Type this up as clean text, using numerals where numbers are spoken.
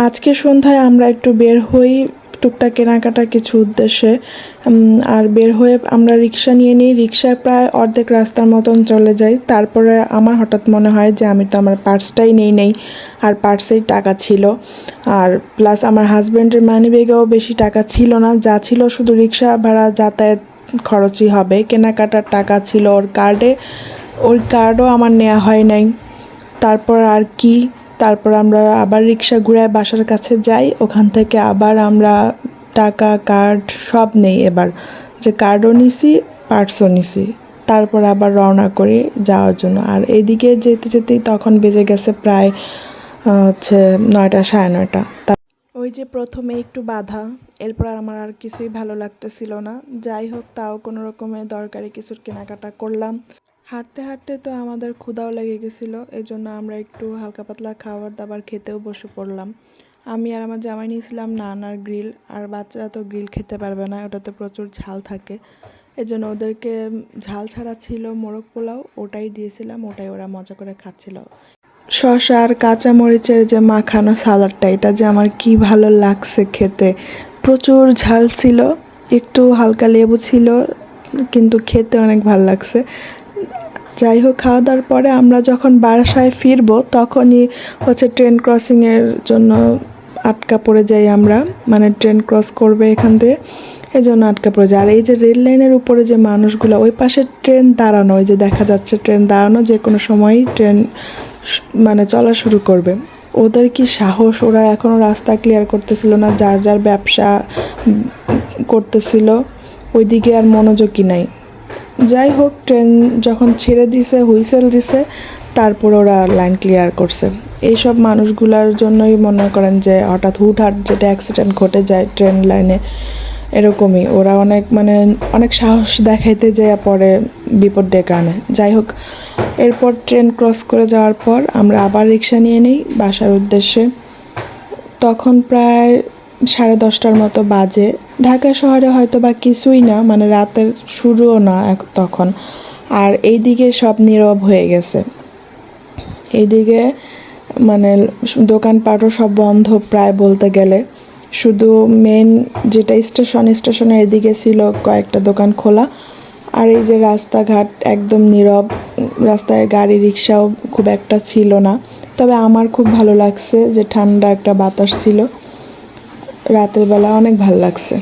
আজকে সন্ধ্যায় আমরা একটু বের হই টুকটাক কেনাকাটা কিছু উদ্দেশ্যে। আর বের হয়ে আমরা রিক্সা নিয়ে নিই। রিক্সায় প্রায় অর্ধেক রাস্তার মতন চলে যাই। তারপরে আমার হঠাৎ মনে হয় যে আমি তো আমার পার্সটাই নেই, আর পার্সেই টাকা ছিল। আর প্লাস আমার হাজব্যান্ডের মানিব্যাগেও বেশি টাকা ছিল না, যা ছিল শুধু রিক্সা ভাড়া যাতায়াত খরচই হবে। কেনাকাটার টাকা ছিল ওর কার্ডে, ওই কার্ডও আমার নেওয়া হয় নাই। তারপর আর কি, তারপর আমরা আবার রিক্সা ঘুরায় বাসার কাছে যাই। ওখান থেকে আবার আমরা টাকা কার্ড সব নেই এবার, যে কার্ডও নিছি পার্সও নিছি। তারপর আবার রওনা করি যাওয়ার জন্য। আর এইদিকে যেতে যেতেই তখন বেজে গেছে প্রায় 9টা 9:30। ওই যে প্রথমে একটু বাধা, এরপর আমার আর কিছুই ভালো লাগতেছিল না। যাই হোক, তাও কোনো রকমে দরকারি কিছুর কেনাকাটা করলাম। হাঁটতে হাঁটতে তো আমাদের ক্ষুধাও লেগে গেছিলো, এই জন্য আমরা একটু হালকা পাতলা খাবার দাবার খেতেও বসে পড়লাম। আমি আর আমার জামাই নিয়েছিলাম নান আর গ্রিল, আর বাচ্চারা তো গ্রিল খেতে পারবে না, ওটাতে প্রচুর ঝাল থাকে। এই জন্য ওদেরকে ঝাল ছাড়া ছিল মোরগ পোলাও, ওটাই দিয়েছিলাম, ওটাই ওরা মজা করে খাচ্ছিল। শসা আর কাঁচামরিচের যে মাখানো সালাডটা, এটা যে আমার কি ভালো লাগছে খেতে। প্রচুর ঝাল ছিল, একটু হালকা লেবু ছিল, কিন্তু খেতে অনেক ভালো লাগছে। যাই হোক, খাওয়া দাওয়ার পরে আমরা যখন বাসায় ফিরবো তখনই ট্রেন ক্রসিংয়ের জন্য আটকা পড়ে যাই আমরা, মানে ট্রেন ক্রস করবে এখান থেকে, এই জন্য আটকা পড়ে যায়। আর এই যে রেল লাইনের উপরে যে মানুষগুলো, ওই পাশে ট্রেন দাঁড়ানো, ওই যে দেখা যাচ্ছে ট্রেন দাঁড়ানো, যে কোনো সময়ই ট্রেন মানে চলা শুরু করবে। ওদের কি সাহস, ওরা এখনও রাস্তা ক্লিয়ার করতেছিল না, যার যার ব্যবসা করতেছিল, ওইদিকে আর মনোযোগই নাই। যাই হোক, ট্রেন যখন ছেড়ে দিছে, হুইসেল দিছে, তারপর ওরা লাইন ক্লিয়ার করছে। এইসব মানুষগুলোর জন্যই মনে করেন যে হঠাৎ হুটহাট যেটা অ্যাক্সিডেন্ট ঘটে যায় ট্রেন লাইনে, এরকমই ওরা অনেক সাহস দেখাইতে যায়, পরে বিপদ ডেকে আনে। যাই হোক, এরপর ট্রেন ক্রস করে যাওয়ার পর আমরা আবার রিক্সা নিয়ে নিই বাসার উদ্দেশ্যে। তখন প্রায় 10:30টার মতো বাজে। ঢাকা শহরে হয়তো বা কিছুই না, মানে রাতের শুরুও না তখন। আর এইদিকে সব নীরব হয়ে গেছে। এইদিকে মানে দোকানপাটও সব বন্ধ প্রায় বলতে গেলে। শুধু মেন যেটা স্টেশনের এদিকে ছিল কয়েকটা দোকান খোলা। আর এই যে রাস্তাঘাট একদম নীরব, রাস্তায় গাড়ি রিক্সাও খুব একটা ছিল না। তবে আমার খুব ভালো লাগছে যে ঠান্ডা একটা বাতাস ছিল রাতের বেলা, অনেক ভালো লাগছে।